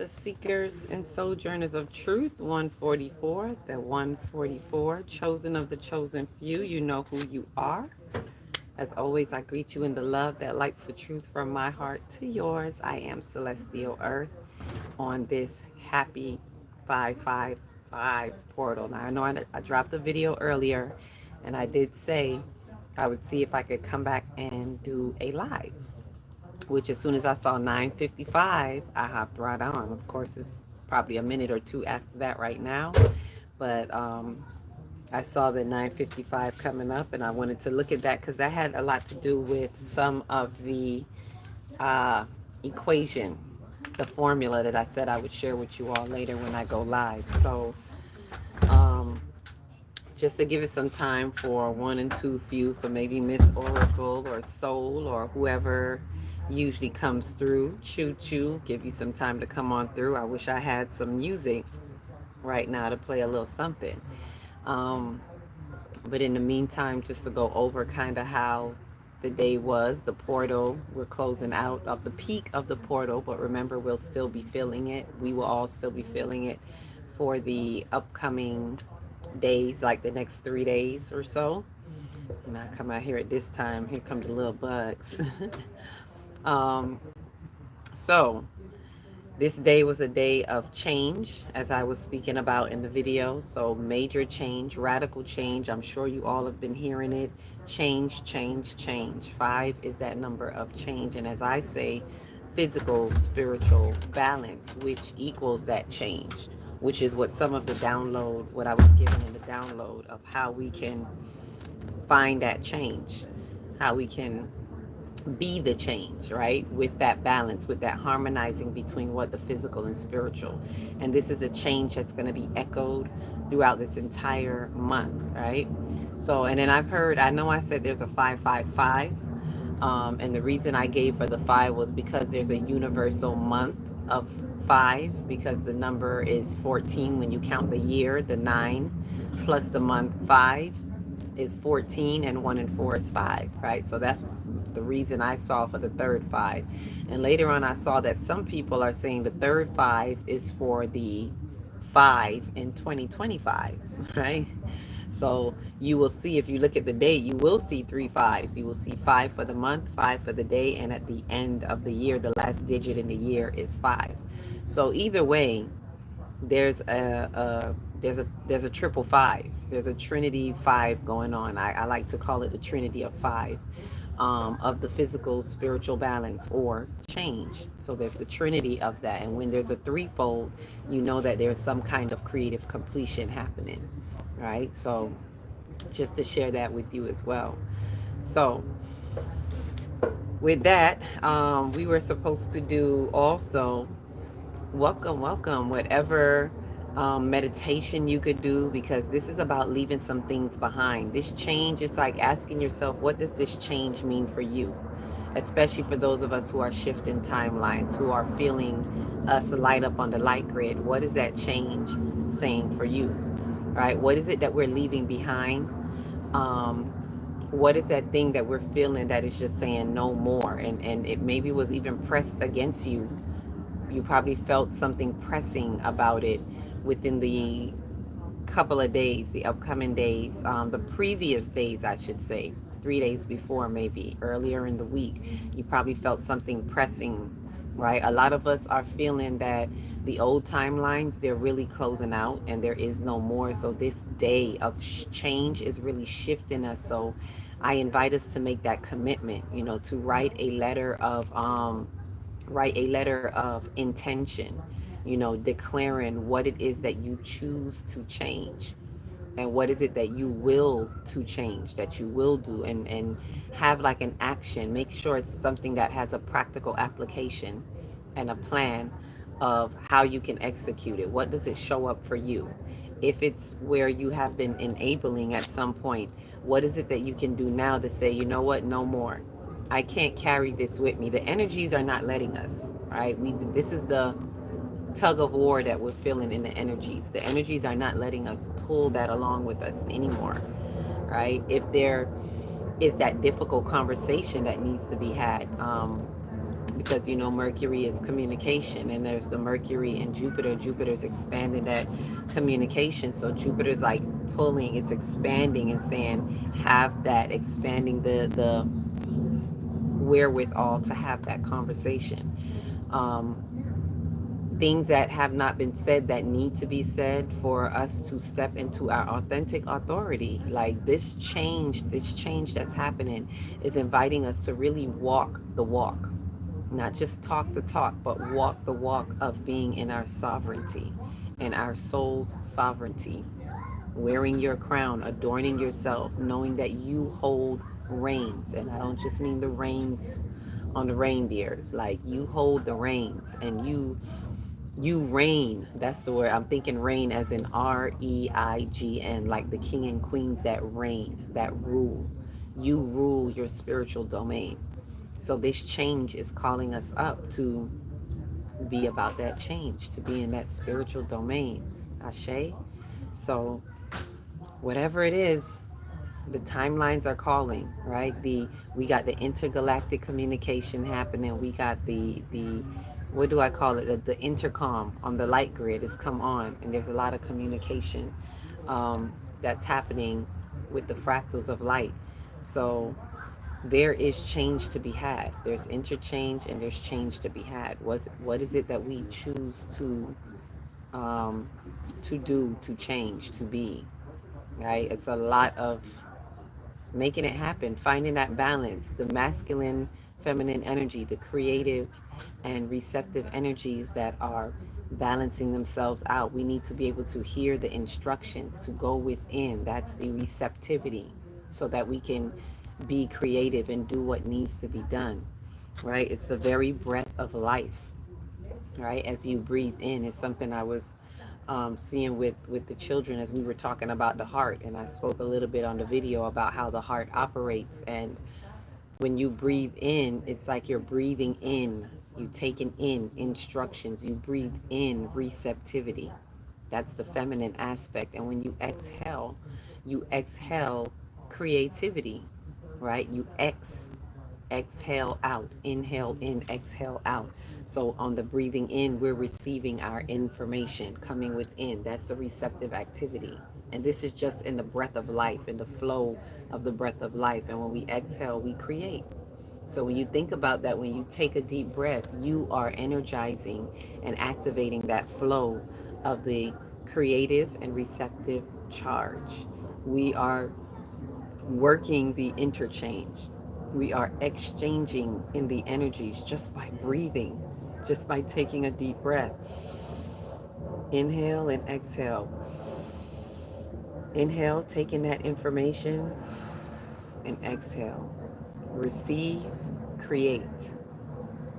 the Seekers and Sojourners of Truth, 144, the 144, chosen of the chosen few. You know who you are. As always, I greet you in the love that lights the truth from my heart to yours. I am Celestial Earth on this happy 555 portal. Now, I know I dropped a video earlier, and I did say I would see if I could come back and do a live, which as soon as I saw 9:55, I hopped right on. Of course, it's probably a minute or two after that right now, but I saw the 9:55 coming up, and I wanted to look at that because that had a lot to do with some of the uh, equation, the formula that I said I would share with you all later when I go live. So um, just to give it some time for one and two few, for maybe Miss Oracle or Soul or whoever usually comes through. Choo choo, give you some time to come on through. I wish I had some music right now to play a little something. Um, but in the meantime, just to go over kind of how the day was, the portal, we're closing out of the peak of the portal, but remember, we'll still be feeling it. We will all still be feeling it for the upcoming days, like the next 3 days or so. And I come out here at this time, here come the little bugs. um, so this day was a day of change, as I was speaking about in the video. So major change, radical change. I'm sure you all have been hearing it. Change, change, change. 5 is that number of change. And as I say, physical, spiritual balance, which equals that change, which is what some of the download, what I was given in the download of how we can find that change, how we can be the change, right? With that balance, with that harmonizing between what the physical and spiritual. And this is a change that's going to be echoed throughout this entire month, right? So, and then I've heard, I know I said there's a 555. And the reason I gave for the 5 was because there's a universal month of 5, because the number is 14 when you count the year, the 9 plus the month 5 is 14, and 1 and 4 is 5, right? So that's the reason I saw for the third 5. And later on, I saw that some people are saying the third 5 is for the 5 in 2025, right? So you will see, if you look at the date, you will see 3 5s. You will see 5 for the month, 5 for the day, and at the end of the year, the last digit in the year is 5. So either way, there's a triple 5. There's a Trinity 5 going on. I like to call it the Trinity of 5, of the physical, spiritual balance or change. So there's the Trinity of that. And when there's a threefold, you know that there's some kind of creative completion happening, right? So just to share that with you as well. So with that, we were supposed to do also welcome, whatever meditation you could do, because this is about leaving some things behind. This change is like asking yourself, what does this change mean for you? Especially for those of us who are shifting timelines, who are feeling us light up on the light grid. What is that change saying for you, right? What is it that we're leaving behind? What is that thing that we're feeling that is just saying no more? And it maybe was even pressed against you. You probably felt something pressing about it within the couple of days, the upcoming days, the previous days, I should say, 3 days before, maybe earlier in the week. You probably felt something pressing, right? A lot of us are feeling that the old timelines, they're really closing out and there is no more. So this day of change is really shifting us. So I invite us to make that commitment, to write a letter of intention, declaring what it is that you choose to change and what is it that you will to change, that you will do, and have like an action. Make sure it's something that has a practical application and a plan of how you can execute it. What does it show up for you? If it's where you have been enabling at some point, what is it that you can do now to say, you know what, no more. I can't carry this with me. The energies are not letting us, right? This is the tug of war that we're feeling in the energies. The energies are not letting us pull that along with us anymore, right? If there is that difficult conversation that needs to be had, because you know Mercury is communication, and there's the Mercury and Jupiter. Jupiter's expanding that communication, so Jupiter's like pulling, it's expanding and saying have that, expanding the wherewithal to have that conversation. Um, Things that have not been said that need to be said for us to step into our authentic authority. Like this change that's happening is inviting us to really walk the walk, not just talk the talk, but walk the walk of being in our sovereignty, in our soul's sovereignty, wearing your crown, adorning yourself, knowing that you hold reins. And I don't just mean the reins on the reindeers, like you hold the reins and you reign. That's the word I'm thinking, reign as in REIGN, like the king and queens that reign, that rule. You rule your spiritual domain. So this change is calling us up to be about that change, to be in that spiritual domain. Ashe. So whatever it is, the timelines are calling, right? We got the intergalactic communication happening. We got the what do I call it? The intercom on the light grid has come on, and there's a lot of communication that's happening with the fractals of light. So there is change to be had. There's interchange and there's change to be had. What is it that we choose to do, to change, to be? Right? It's a lot of making it happen, finding that balance, the masculine, feminine energy, the creative and receptive energies that are balancing themselves out. We need to be able to hear the instructions to go within. That's the receptivity, so that we can be creative and do what needs to be done, right? It's the very breath of life, right? As you breathe in, is something I was seeing with the children as we were talking about the heart, and I spoke a little bit on the video about how the heart operates. And when you breathe in, it's like you're breathing in, you taking in instructions, you breathe in receptivity. That's the feminine aspect. And when you exhale creativity, right? You exhale out, inhale in, exhale out. So on the breathing in, we're receiving our information coming within. That's a receptive activity. And this is just in the breath of life, in the flow of the breath of life. And when we exhale, we create. So when you think about that, when you take a deep breath, you are energizing and activating that flow of the creative and receptive charge. We are working the interchange. We are exchanging in the energies just by breathing, just by taking a deep breath. Inhale and exhale. Inhale, taking that information, and exhale. Receive, create.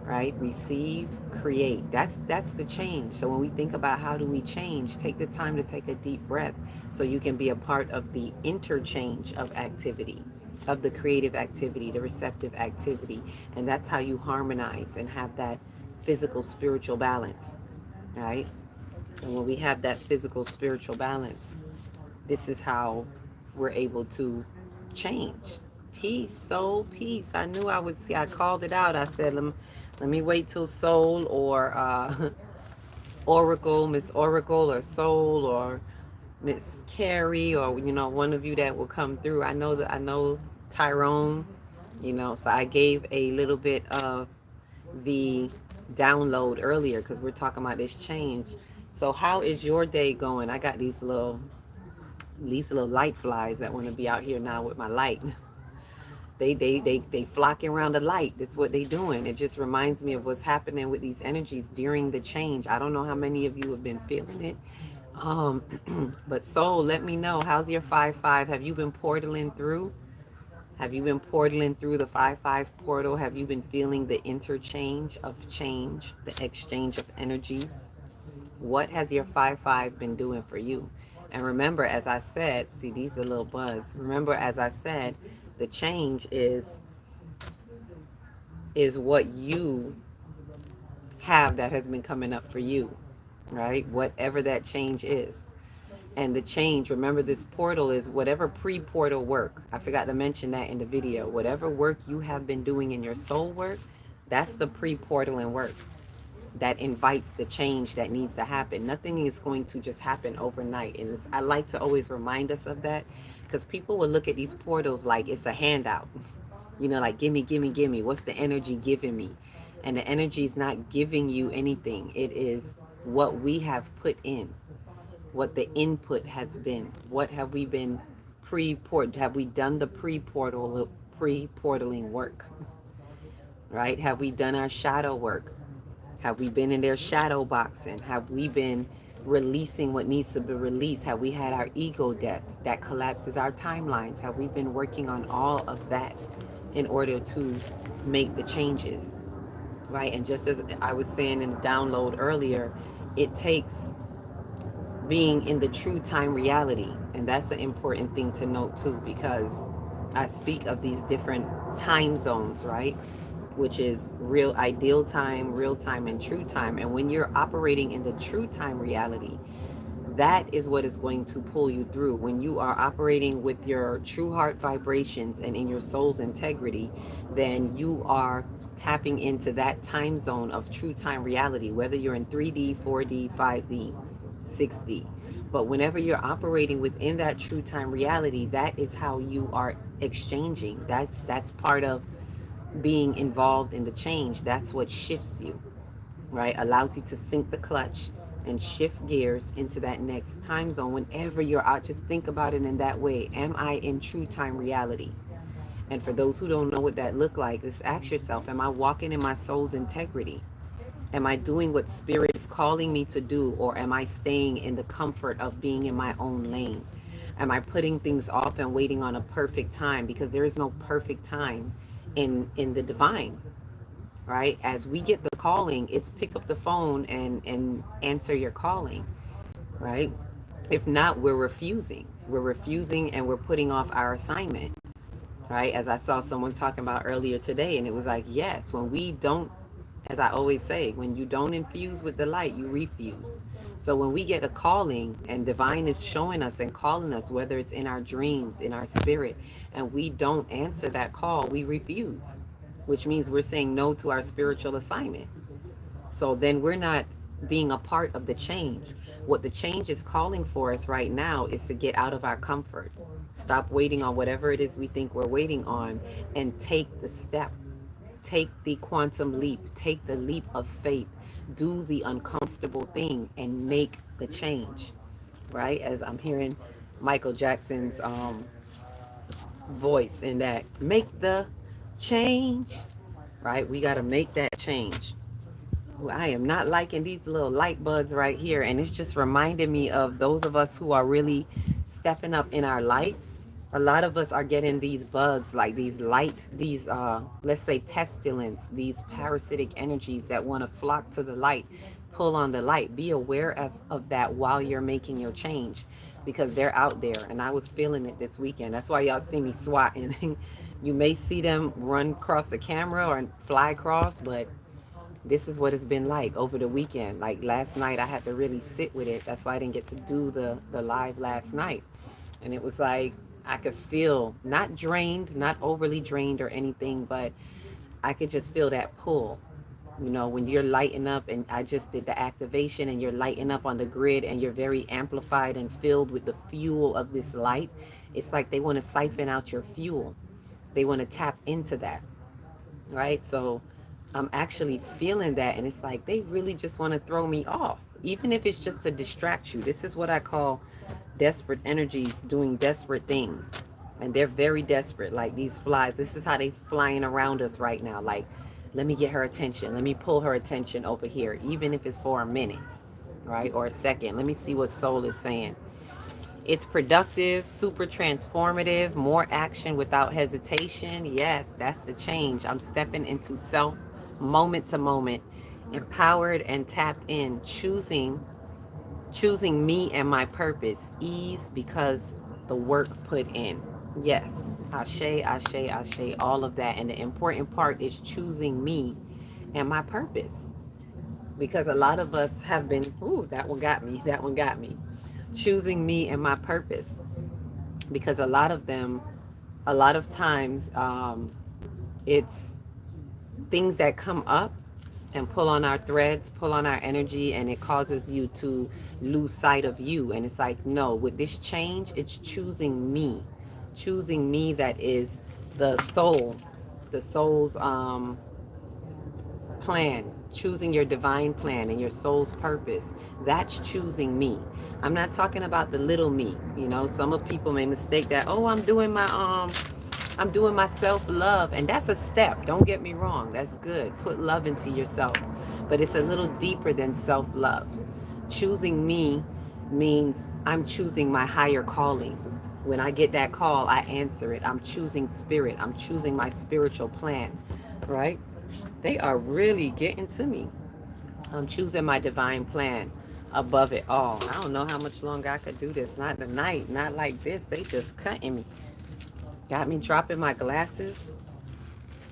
Right? Receive, create. That's the change. So when we think about how do we change, take the time to take a deep breath so you can be a part of the interchange of activity, of the creative activity, the receptive activity. And that's how you harmonize and have that physical spiritual balance, right? And when we have that physical spiritual balance, this is how we're able to change. Peace, soul, peace. I knew I would see. I called it out. I said, let me wait till Soul or Oracle, Miss Oracle, or Soul, or Miss Carrie, or one of you that will come through. I know Tyrone. So I gave a little bit of the download earlier because we're talking about this change. So how is your day going? I got these little light flies that want to be out here now with my light. They flocking around the light. That's what they doing. It just reminds me of what's happening with these energies during the change. I don't know how many of you have been feeling it. But Soul, let me know. How's your 5-5? Have you been portaling through? Have you been portaling through the 5-5 portal? Have you been feeling the interchange of change, the exchange of energies? What has your 5-5 been doing for you? And remember, as I said, see, these are little bugs. Remember, as I said, the change is what you have that has been coming up for you, right? Whatever that change is. And the change, remember, this portal is whatever pre-portal work. I forgot to mention that in the video. Whatever work you have been doing in your soul work, That's the pre-portaling work that invites the change that needs to happen. Nothing is going to just happen overnight. And I like to always remind us of that, because people will look at these portals like it's a handout. You know, like, gimme, gimme, gimme. What's the energy giving me? And the energy is not giving you anything. It is what we have put in, what the input has been. What have we been pre-port? Have we done the pre-portaling work? Right? Have we done our shadow work? Have we been in there shadow boxing? Have we been releasing what needs to be released? Have we had our ego death that collapses our timelines? Have we been working on all of that in order to make the changes? Right? And just as I was saying in the download earlier, it takes being in the true time reality. And that's an important thing to note too, because I speak of these different time zones, right? Which is real ideal time, real time, and true time. And when you're operating in the true time reality, that is what is going to pull you through. When you are operating with your true heart vibrations and in your soul's integrity, then you are tapping into that time zone of true time reality, whether you're in 3D, 4D, 5D, 6D. But whenever you're operating within that true time reality, that is how you are exchanging. That's part of being involved in the change. That's what shifts you, right? Allows you to sink the clutch and shift gears into that next time zone. Whenever you're out, just think about it in that way. Am I in true time reality? And for those who don't know what that look like, just ask yourself, am I walking in my soul's integrity? Am I doing what spirit is calling me to do, or am I staying in the comfort of being in my own lane? Am I putting things off and waiting on a perfect time? Because there is no perfect time in the divine, right? As we get the calling, it's pick up the phone and answer your calling, right? If not, we're refusing and we're putting off our assignment, right? As I saw someone talking about earlier today, and it was like, yes, when we don't, as I always say, when you don't infuse with the light, you refuse. So when we get a calling and divine is showing us and calling us, whether it's in our dreams, in our spirit, and we don't answer that call, we refuse, which means we're saying no to our spiritual assignment. So then we're not being a part of the change. What the change is calling for us right now is to get out of our comfort. Stop waiting on whatever it is we think we're waiting on, and take the step. Take the quantum leap. Take the leap of faith. Do the uncomfortable thing and make the change. Right? As I'm hearing Michael Jackson's voice in that, make the change. Right? We got to make that change. I am not liking these little light bugs right here. And it's just reminding me of those of us who are really stepping up in our light. A lot of us are getting these bugs, like these light, these, let's say pestilence, these parasitic energies that want to flock to the light, pull on the light. Be aware of that while you're making your change, because they're out there. And I was feeling it this weekend. That's why y'all see me swatting. You may see them run across the camera or fly across, but this is what it's been like over the weekend. Like last night, I had to really sit with it. That's why I didn't get to do the live last night. And it was like, I could feel not drained, not overly drained or anything, but I could just feel that pull. You know, when you're lighting up, and I just did the activation, and you're lighting up on the grid, and you're very amplified and filled with the fuel of this light. It's like they want to siphon out your fuel. They want to tap into that, right? So I'm actually feeling that, and it's like they really just want to throw me off, even if it's just to distract you. This is what I call desperate energies doing desperate things. And they're very desperate, like these flies. This is how they flying around us right now. Like, let me get her attention. Let me pull her attention over here, even if it's for a minute, right? Or a second. Let me see what soul is saying. It's productive, super transformative, more action without hesitation. Yes, that's the change. I'm stepping into self moment to moment, empowered and tapped in, choosing me and my purpose. Ease because the work put in. Yes, ashe, ashe, ashe, all of that. And the important part is choosing me and my purpose. Because a lot of us have been, ooh, that one got me, that one got me. Choosing me and my purpose. Because a lot of times, it's things that come up and pull on our threads, pull on our energy, and it causes you to lose sight of you. And it's like, no, with this change, it's choosing me that is the soul, the soul's plan, choosing your divine plan and your soul's purpose. That's choosing me. I'm not talking about the little me. You know, some of people may mistake that, oh, I'm doing my self-love, and that's a step. Don't get me wrong. That's good. Put love into yourself. But it's a little deeper than self-love. Choosing me means I'm choosing my higher calling. When I get that call, I answer it. I'm choosing spirit. I'm choosing my spiritual plan, right? They are really getting to me. I'm choosing my divine plan above it all. I don't know how much longer I could do this. Not tonight. Not like this. They just cutting me. Got me dropping my glasses.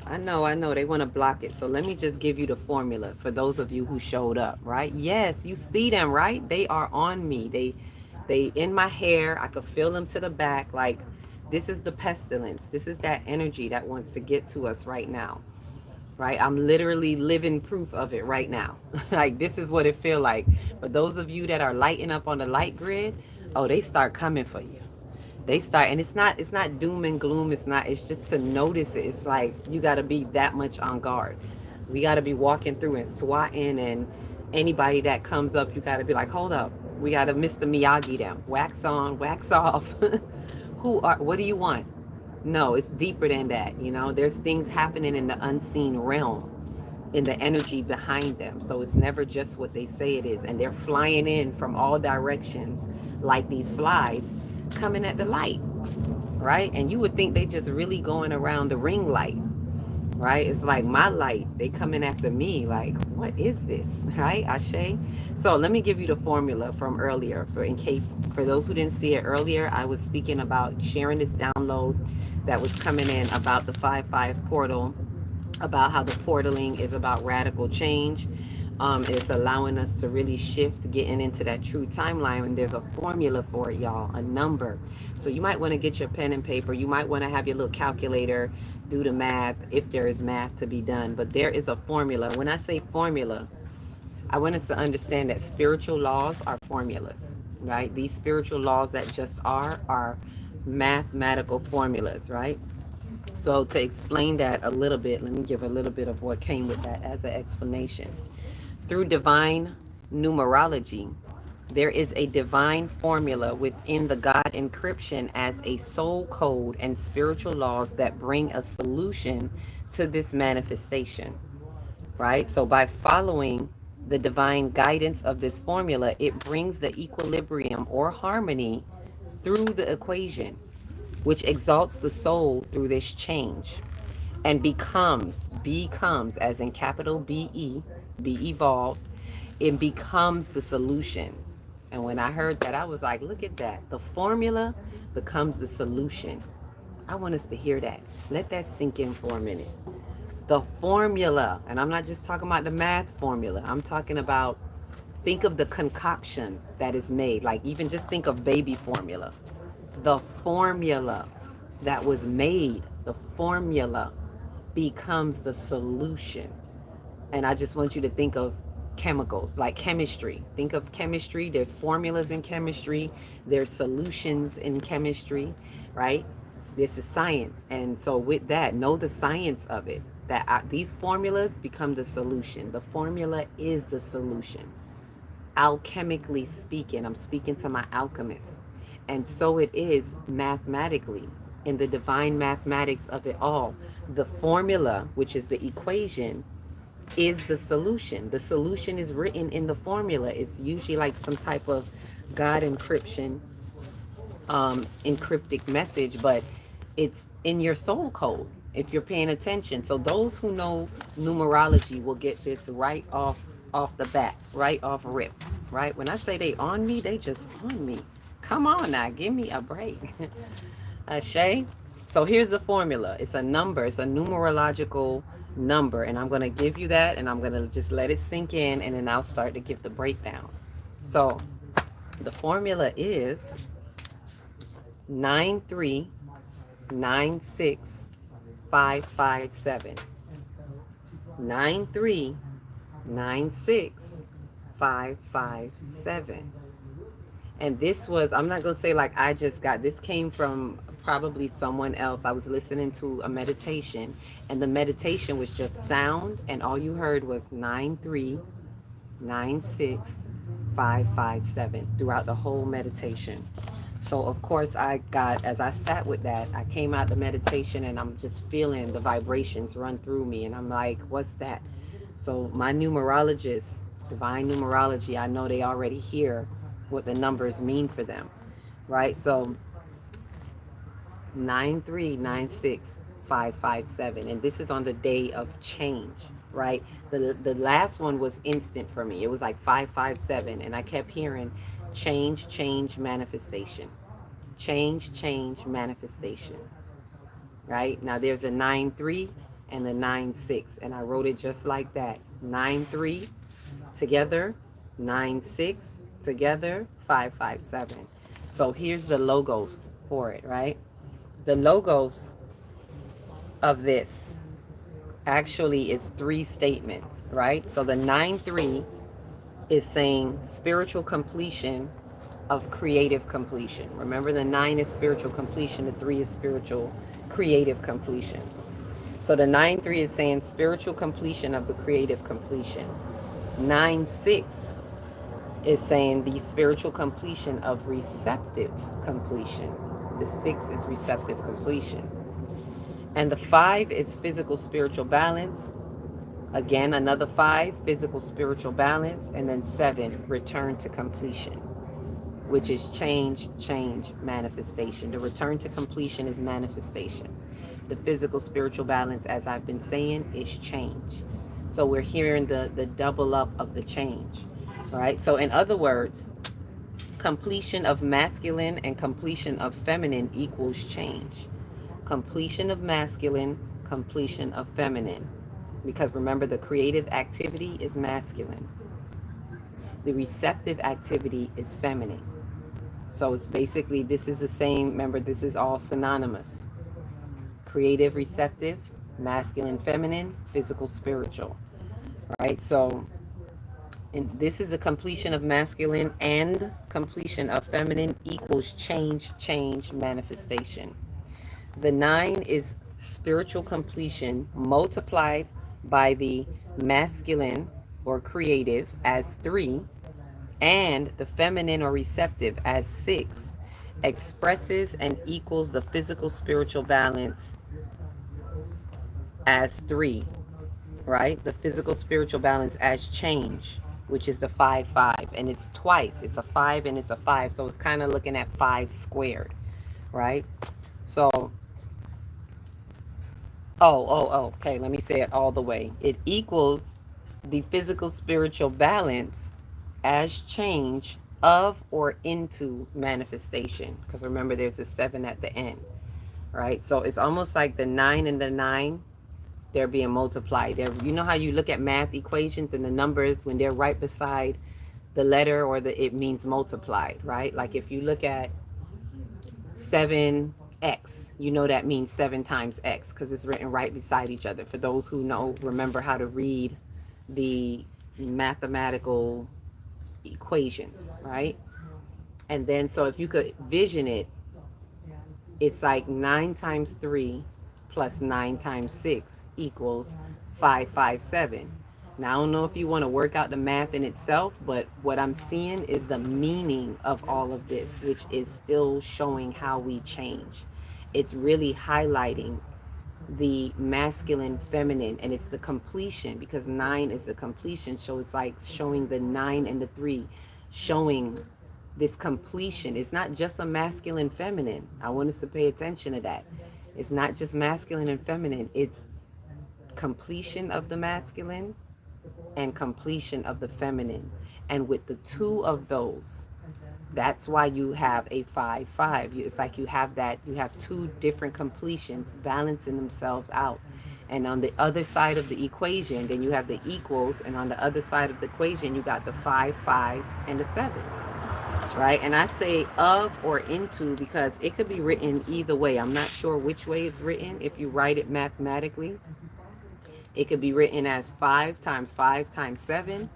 I know. They want to block it. So let me just give you the formula for those of you who showed up, right? Yes, you see them, right? They are on me. They in my hair. I could feel them to the back. Like, this is the pestilence. This is that energy that wants to get to us right now. Right? I'm literally living proof of it right now. Like, this is what it feel like. For those of you that are lighting up on the light grid, oh, they start coming for you. They start, and it's not doom and gloom. It's just to notice it. It's like you got to be that much on guard. We got to be walking through and swatting, and anybody that comes up, you got to be like, hold up. We got to Mr. Miyagi them. Wax on, wax off. What do you want? No, it's deeper than that. You know, there's things happening in the unseen realm, in the energy behind them. So it's never just what they say it is. And they're flying in from all directions like these flies coming at the light, right? And you would think they just really going around the ring light, right? It's like my light. They coming after me like, what is this, right, Ashe? So let me give you the formula from earlier for those who didn't see it earlier. I was speaking about sharing this download that was coming in about the 5-5 portal, about how the portaling is about radical change. It's allowing us to really shift, getting into that true timeline. And there's a formula for it, y'all, a number. So you might want to get your pen and paper. You might want to have your little calculator, do the math if there is math to be done. But there is a formula. When I say formula, I want us to understand that spiritual laws are formulas, right? These spiritual laws that just are mathematical formulas, right? So to explain that a little bit, let me give a little bit of what came with that as an explanation. Through divine numerology, there is a divine formula within the God encryption as a soul code and spiritual laws that bring a solution to this manifestation, right? So by following the divine guidance of this formula, it brings the equilibrium or harmony through the equation, which exalts the soul through this change and becomes, as in capital BE, be evolved, it becomes the solution. And when I heard that, I was like, look at that. The formula becomes the solution. I want us to hear that. Let that sink in for a minute. The formula, and I'm not just talking about the math formula. I'm talking about, think of the concoction that is made. Like, even just think of baby formula. The formula that was made, the formula becomes the solution. And I just want you to think of chemicals, like chemistry. Think of chemistry. There's formulas in chemistry. There's solutions in chemistry, right? This is science. And so with that, know the science of it, that these formulas become the solution. The formula is the solution. Alchemically speaking, I'm speaking to my alchemists. And so it is mathematically, in the divine mathematics of it all. The formula, which is the equation, is the solution. The solution is written in the formula. It's usually like some type of God encryption, encryptic message, but it's in your soul code if you're paying attention. So those who know numerology will get this right off the bat, right off rip, right? When I say they on me, they just on me. Come on now, give me a break. Ashe? So here's the formula. It's a number. It's a numerological number. And I'm going to give you that, and I'm going to just let it sink in, and then I'll start to give the breakdown. So the formula is 9396557. 9396557. And this was, I'm not going to say like I just got, this came from probably someone else. I was listening to a meditation, and the meditation was just sound, and all you heard was 9396557 throughout the whole meditation. So of course I got, as I sat with that, I came out the meditation and I'm just feeling the vibrations run through me, and I'm like, what's that? So my numerologist, divine numerology, I know they already hear what the numbers mean for them, right? So 9396557, and this is on the day of change, right? The last one was instant for me. It was like 557, and I kept hearing change, change, manifestation. Change, change, manifestation. Right? Now there's a 9-3 and the 9-6, and I wrote it just like that. 9-3 together, 9-6 together, 557. So here's the logos for it, right? The logos of this actually is 3 statements, right? So the 9-3 is saying spiritual completion of creative completion. Remember, the 9 is spiritual completion, the 3 is spiritual creative completion. So the 9-3 is saying spiritual completion of the creative completion. 9-6 is saying the spiritual completion of receptive completion. The 6 is receptive completion. And the 5 is physical spiritual balance. Again, another 5, physical spiritual balance. And then 7, return to completion, which is change, change, manifestation. The return to completion is manifestation. The physical spiritual balance, as I've been saying, is change. So we're hearing the double up of the change, right? So in other words, completion of masculine and completion of feminine equals change. Completion of masculine, completion of feminine. Because remember, the creative activity is masculine. The receptive activity is feminine. So it's basically, this is the same, remember, this is all synonymous. Creative, receptive, masculine, feminine, physical, spiritual, right? So and this is a completion of masculine and completion of feminine equals change, change, manifestation. The 9 is spiritual completion multiplied by the masculine or creative as 3, and the feminine or receptive as 6, expresses and equals the physical spiritual balance as 3, right? The physical spiritual balance as change, which is the 5-5, and it's twice. It's a 5 and it's a 5, so it's kind of looking at 5 squared, right? So, okay, let me say it all the way. It equals the physical spiritual balance as change of or into manifestation, because remember there's a 7 at the end, right? So it's almost like the 9 and the 9, they're being multiplied. You know how you look at math equations and the numbers, when they're right beside the letter or it means multiplied, right? Like if you look at 7x, you know that means 7 times x, because it's written right beside each other. For those who remember how to read the mathematical equations, right? And then, so if you could vision it, it's like 9 times 3 plus 9 times 6 equals 557. Now, I don't know if you want to work out the math in itself, but what I'm seeing is the meaning of all of this, which is still showing how we change. It's really highlighting the masculine, feminine, and it's the completion, because 9 is the completion. So it's like showing the 9 and the 3, showing this completion. It's not just a masculine, feminine. I want us to pay attention to that. It's not just masculine and feminine. It's completion of the masculine and completion of the feminine. And with the 2 of those, that's why you have a 5-5. It's like you have 2 different completions balancing themselves out. And on the other side of the equation, then you have the equals, and on the other side of the equation, you got the 5-5 and the 7. Right? And I say of or into because it could be written either way. I'm not sure which way it's written if you write it mathematically. It could be written as 5 times 5 times 7,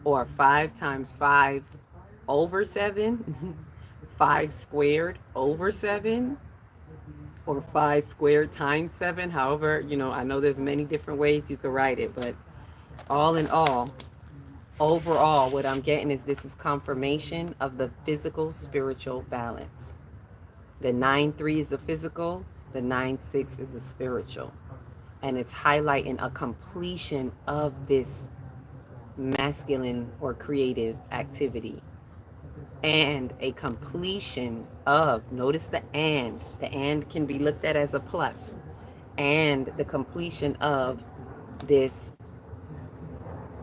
or 5 times 5 over 7, 5 squared over 7, or 5 squared times 7. However, I know there's many different ways you could write it, but all in all, overall, what I'm getting is this is confirmation of the physical spiritual balance. The 9-3 is the physical, the 9-6 is the spiritual. And it's highlighting a completion of this masculine or creative activity, and a completion of, notice the and can be looked at as a plus, and the completion of this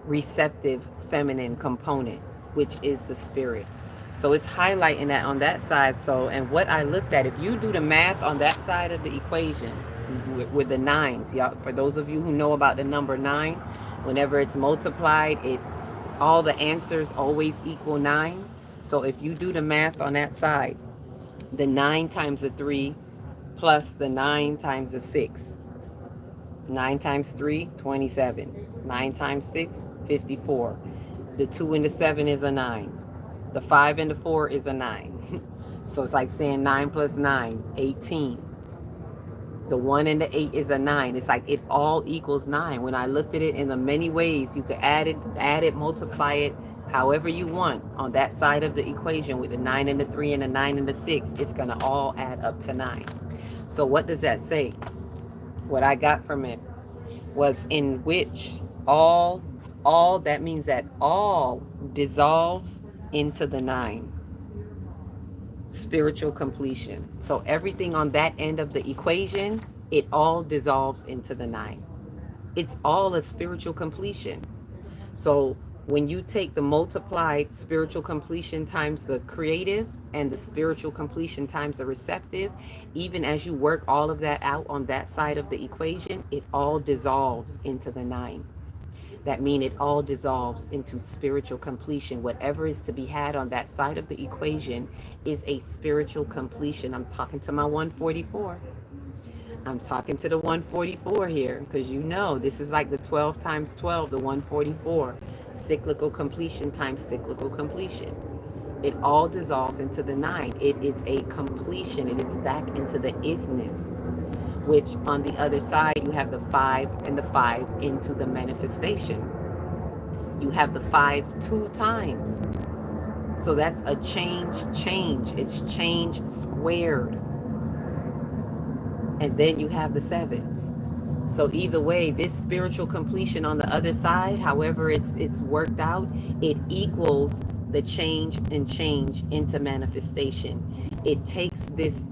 receptive feminine component, which is the spirit. So it's highlighting that on that side. So, and what I looked at, if you do the math on that side of the equation with the nines, y'all, for those of you who know about the number 9, whenever it's multiplied, all the answers always equal 9. So if you do the math on that side, the 9 times the 3 plus the 9 times the 6. 9 times 3, 27. 9 times 6, 54. The 2 and the 7 is a 9. The 5 and the 4 is a 9. So it's like saying 9 plus 9, 18. The 1 and the 8 is a 9. It's like it all equals 9. When I looked at it in the many ways, you could add it, multiply it, however you want on that side of the equation with the 9 and the 3 and the 9 and the 6. It's going to all add up to 9. So what does that say? What I got from it was in which all, that means that all dissolves into the 9. Spiritual completion. So everything on that end of the equation, it all dissolves into the 9. It's all a spiritual completion. So when you take the multiplied spiritual completion times the creative and the spiritual completion times the receptive, even as you work all of that out on that side of the equation, it all dissolves into the 9. That means it all dissolves into spiritual completion. Whatever is to be had on that side of the equation is a spiritual completion. I'm talking to my 144. I'm talking to the 144 here, because this is like the 12 times 12, the 144. Cyclical completion times cyclical completion. It all dissolves into the 9. It is a completion, and it's back into the isness, which on the other side, you have the 5 and the 5 into the manifestation. You have the 5 2 times. So that's a change. It's change squared. And then you have the 7. So either way, this spiritual completion on the other side, however it's worked out, it equals the change into manifestation. It takes this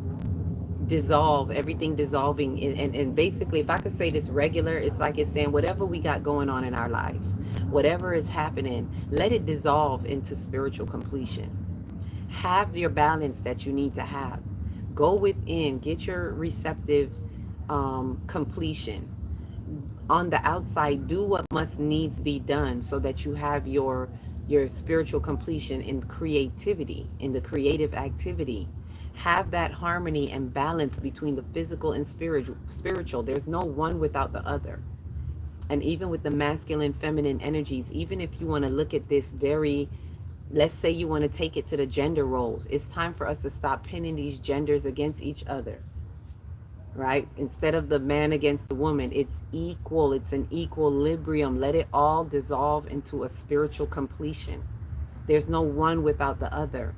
everything dissolving, and basically, if I could say this regular, it's like it's saying whatever we got going on in our life, whatever is happening, let it dissolve into spiritual completion. Have your balance that you need to have. Go within, get your receptive completion. On the outside, do what must needs be done so that you have your spiritual completion in creativity, in the creative activity. Have that harmony and balance between the physical and spiritual. There's no one without the other. And even with the masculine, feminine energies, even if you want to look at this very, let's say you want to take it to the gender roles, it's time for us to stop pinning these genders against each other, right? Instead of the man against the woman, it's equal. It's an equilibrium. Let it all dissolve into a spiritual completion. There's no one without the other.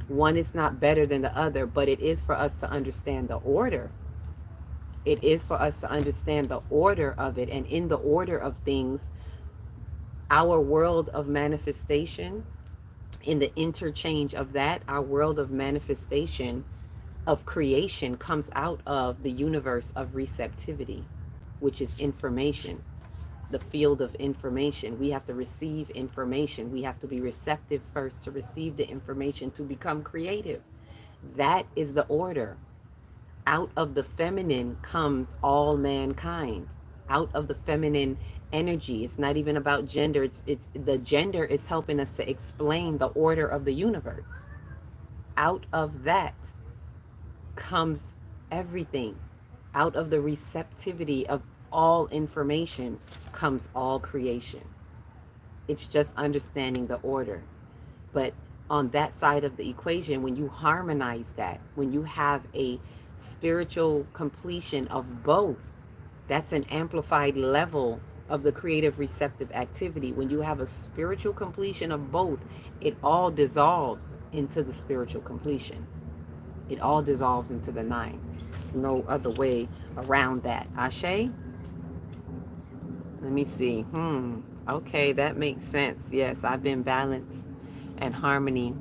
One is not better than the other, but it is for us to understand the order. It is for us to understand the order of it. And in the order of things, our world of manifestation, in the interchange of that, our world of manifestation, of creation, comes out of the universe of receptivity, which is information. The field of information. We have to receive information. We have to be receptive first to receive the information to become creative. That is the order. Out of the feminine comes all mankind. Out of the feminine energy. It's not even about gender. It's the gender is helping us to explain the order of the universe. Out of that comes everything. Out of the receptivity of all information comes all creation. It's just understanding the order. But on that side of the equation, when you harmonize that, when you have a spiritual completion of both, that's an amplified level of the creative receptive activity. When you have a spiritual completion of both, it all dissolves into the spiritual completion. It all dissolves into the nine. There's no other way around that. Ashe? Let me see. Okay, that makes sense. Yes, I've been balanced and harmony.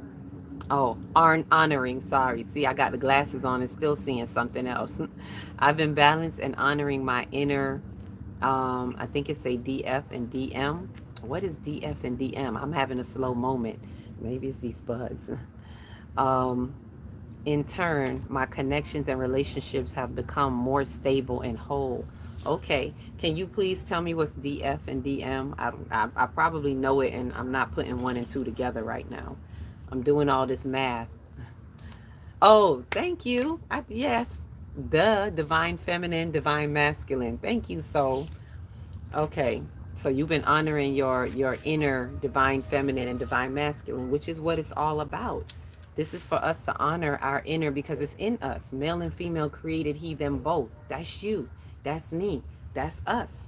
Oh, honoring. Sorry. See, I got the glasses on and still seeing something else. I've been balanced and honoring my inner, I think it's a DF and DM. What is DF and DM? I'm having a slow moment. Maybe it's these bugs. In turn, my connections and relationships have become more stable and whole. Okay, can you please tell me what's DF and DM? I probably know it, and I'm not putting one and two together right now. I'm doing all this math. Oh, thank you. Yes, divine feminine, divine masculine. Thank you, soul. Okay, so you've been honoring your inner divine feminine and divine masculine, which is what it's all about. This is for us to honor our inner because it's in us. Male and female created he, them both. That's you. That's me. That's us.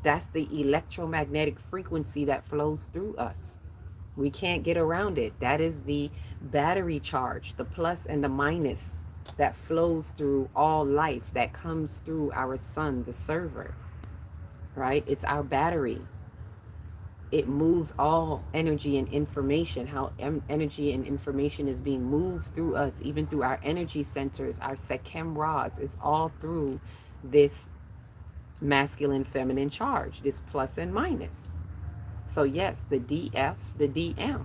That's the electromagnetic frequency that flows through us. We can't get around it. That is the battery charge, the plus and the minus that flows through all life, that comes through our sun, the server, right? It's our battery. It moves all energy and information, how energy and information is being moved through us, even through our energy centers, our Sekhem Ras, is all through this masculine, feminine charge, this plus and minus. So yes, the DF, the DM.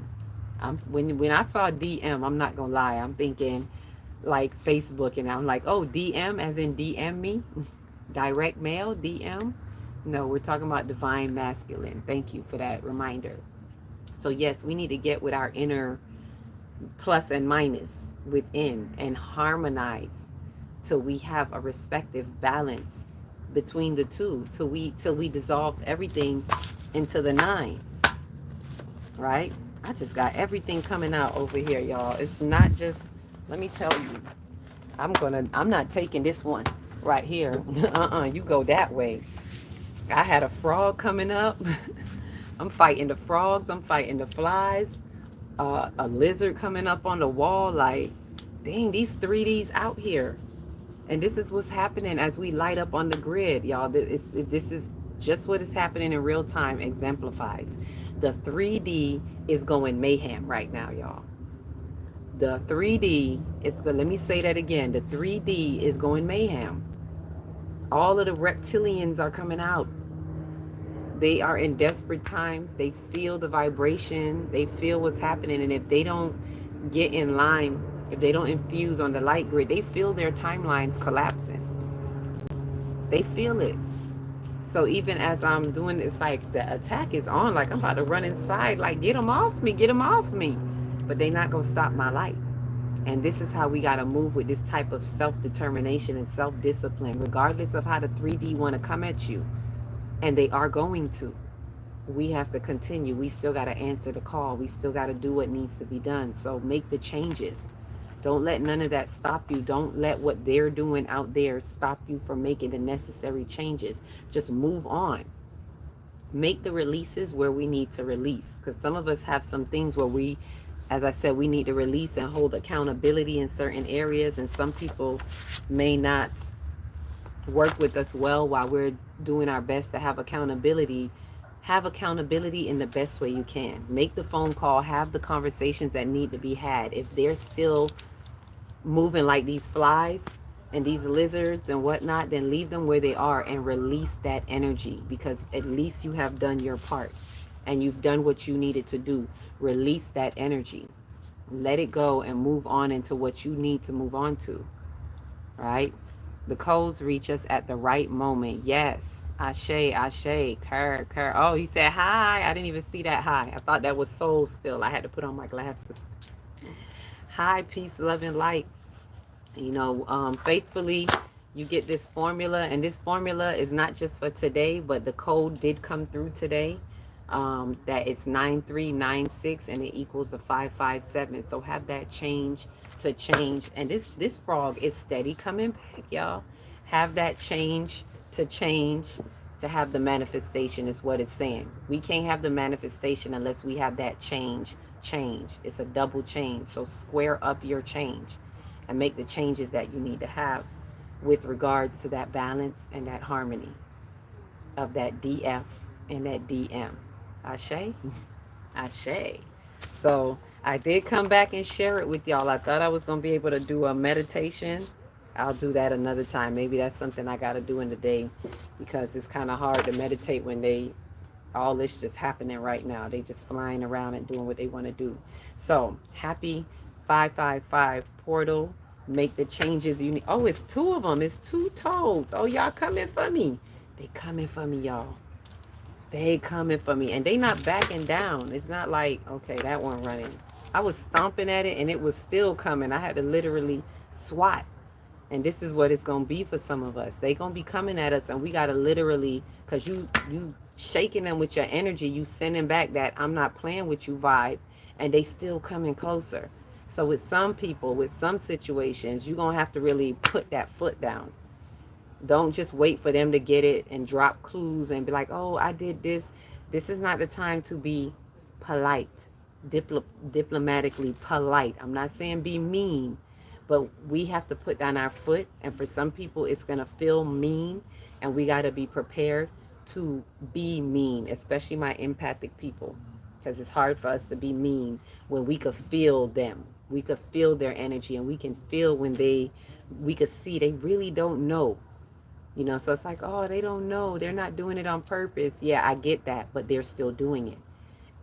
When I saw DM, I'm not gonna lie, I'm thinking like Facebook, and I'm like, oh, DM as in DM me, direct mail, DM. No, we're talking about divine masculine. Thank you for that reminder. So yes, we need to get with our inner plus and minus within and harmonize till we have a respective balance between the two, till we dissolve everything into the nine. Right? I just got everything coming out over here, y'all. It's not just, let me tell you, I'm not taking this one right here. You go that way. I had a frog coming up. I'm fighting the frogs. I'm fighting the flies. A lizard coming up on the wall. Like, dang, these 3Ds out here. And this is what's happening as we light up on the grid, y'all. This is just what is happening in real time, exemplifies. The 3D is going mayhem right now, y'all. The 3D is going, let me say that again. The 3D is going mayhem. All of the reptilians are coming out. They are in desperate times. They feel the vibration. They feel what's happening. And if they don't get in line, if they don't infuse on the light grid, they feel their timelines collapsing. They feel it. So even as I'm doing this, like the attack is on, like I'm about to run inside, like get them off me, get them off me. But they're not going to stop my light. And this is how we got to move with this type of self-determination and self-discipline, regardless of how the 3D want to come at you. And they are going to. We have to continue. We still got to answer the call. We still got to do what needs to be done. So make the changes. Don't let none of that stop you. Don't let what they're doing out there stop you from making the necessary changes. Just move on. Make the releases where we need to release. Because some of us have some things where we, as I said, we need to release and hold accountability in certain areas. And some people may not work with us well while we're doing our best to have accountability. Have accountability in the best way you can. Make the phone call. Have the conversations that need to be had. If they're still moving like these flies and these lizards and whatnot, then leave them where they are and release that energy, because at least you have done your part and you've done what you needed to do. Release that energy. Let it go and move on into what you need to move on to. Right? The codes reach us at the right moment. Yes. Ashe, Ashe, Kerr. Oh, he said hi. I didn't even see that hi. I thought that was soul still. I had to put on my glasses. Hi, peace, love, and light. You know, faithfully, You get this formula, and this formula is not just for today, but the code did come through today. That it's 9396 and it equals a 557. So have that change to change. And this frog is steady coming back, y'all. Have that change to have the manifestation is what it's saying. We can't have the manifestation unless we have that change. It's a double change. So square up your change and make the changes that you need to have with regards to that balance and that harmony of that DF and that DM. Ashe? Ashe. So I did come back and share it with y'all. I thought I was going to be able to do a meditation. I'll do that another time. Maybe that's something I got to do in the day, because it's kind of hard to meditate when all this just happening right now. They just flying around and doing what they want to do. So happy 555 portal. Make the changes you need. Oh, it's two of them. It's two toads. Oh, y'all coming for me. They coming for me, y'all. They coming for me. And they not backing down. It's not like, okay, that one running. I was stomping at it and it was still coming. I had to literally swat. And this is what it's going to be for some of us. They going to be coming at us and we got to literally, because you shaking them with your energy, you sending back that I'm not playing with you vibe, and they still coming closer. So with some people, with some situations, you're going to have to really put that foot down. Don't just wait for them to get it and drop clues and be like, oh, I did this. This is not the time to be polite, diplomatically polite. I'm not saying be mean, but we have to put down our foot. And for some people, it's going to feel mean. And we got to be prepared to be mean, especially my empathic people, because it's hard for us to be mean when we could feel them. We could feel their energy, and we can feel when we could see they really don't know. You know, so it's like, oh, they don't know. They're not doing it on purpose. Yeah, I get that, but they're still doing it.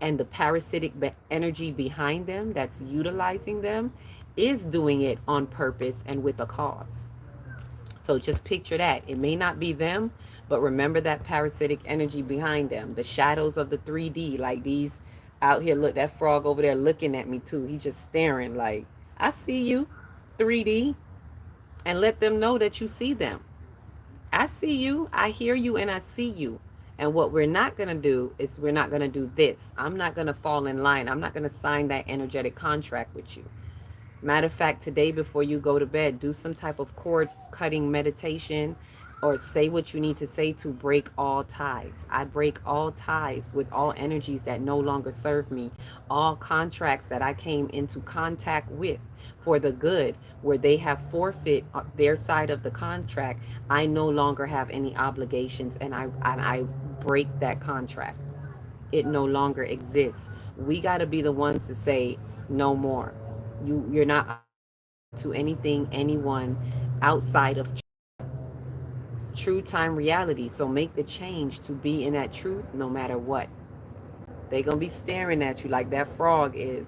And the parasitic energy behind them that's utilizing them is doing it on purpose and with a cause. So just picture that. It may not be them, but remember that parasitic energy behind them. The shadows of the 3D, like these out here. Look, that frog over there looking at me too. He just staring like, I see you, 3D. And let them know that you see them. I see you, I hear you, and I see you. And what we're not going to do is we're not going to do this. I'm not going to fall in line. I'm not going to sign that energetic contract with you. Matter of fact, today before you go to bed, do some type of cord cutting meditation, or say what you need to say to break all ties. I break all ties with all energies that no longer serve me. All contracts that I came into contact with for the good, where they have forfeit their side of the contract, I no longer have any obligations, and I break that contract. It no longer exists. We got to be the ones to say no more. You're not to anything, anyone outside of true time reality. So make the change to be in that truth no matter what. They're going to be staring at you like that frog is.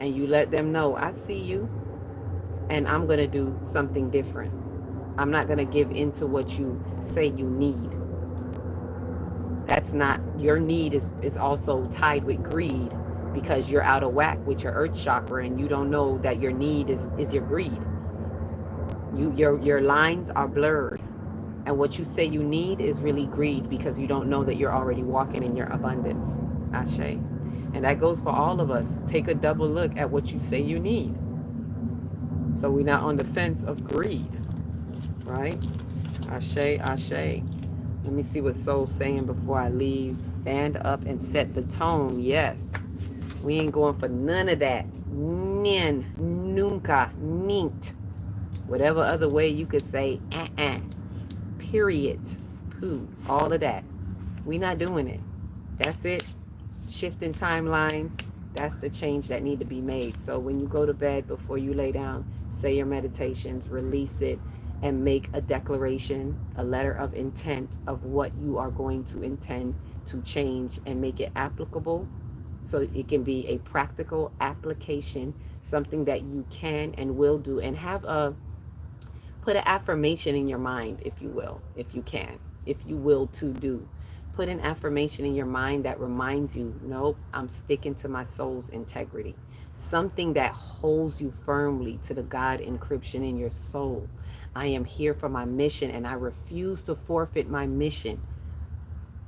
And you let them know, I see you, and I'm going to do something different. I'm not going to give into what you say you need. That's not, your need is also tied with greed, because you're out of whack with your earth chakra and you don't know that your need is your greed. Your lines are blurred. And what you say you need is really greed, because you don't know that you're already walking in your abundance. Ashe. And that goes for all of us. Take a double look at what you say you need, so we're not on the fence of greed. Right? Ashe, ashe. Let me see what Soul's saying before I leave. Stand up and set the tone. Yes. We ain't going for none of that. Nin, nunca, nint. Whatever other way you could say, period, poo, all of that. We not doing it. That's it. Shifting timelines. That's the change that need to be made. So when you go to bed, before you lay down, say your meditations, release it, and make a declaration, a letter of intent of what you are going to intend to change, and make it applicable, so it can be a practical application, something that you can and will do. And have put an affirmation in your mind, if you will, if you can, if you will to do. Put an affirmation in your mind that reminds you, nope, I'm sticking to my soul's integrity. Something that holds you firmly to the God encryption in your soul. I am here for my mission, and I refuse to forfeit my mission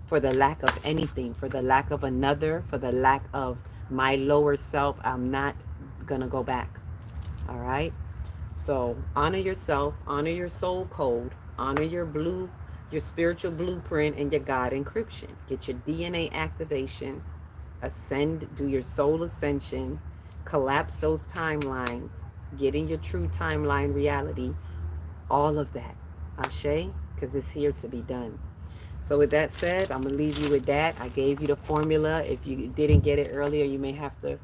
for the lack of anything, for the lack of another, for the lack of my lower self. I'm not gonna go back. All right. So honor yourself, honor your soul code, honor your spiritual blueprint, and your God encryption. Get your DNA activation, ascend, do your soul ascension, collapse those timelines, get in your true timeline reality, all of that. Ashe, because it's here to be done. So with that said, I'm going to leave you with that. I gave you the formula. If you didn't get it earlier, you may have to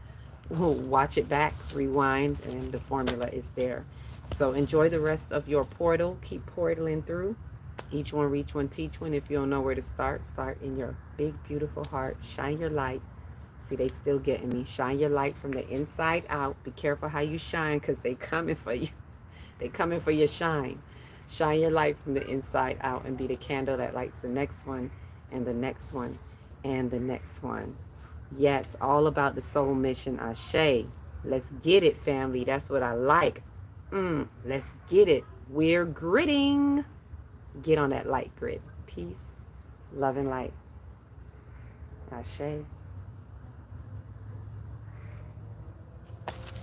watch it back, rewind, and the formula is there. So enjoy the rest of your portal. Keep portaling through. Each one, reach one, teach one. If you don't know where to start, start in your big, beautiful heart. Shine your light. See, they still getting me. Shine your light from the inside out. Be careful how you shine, because they coming for you. They coming for your shine. Shine your light from the inside out and be the candle that lights the next one and the next one and the next one. Yes, all about the soul mission. Ashe. Let's get it, family. That's what I like. Let's get it. We're gritting. Get on that light grid. Peace, love, and light. Ashe.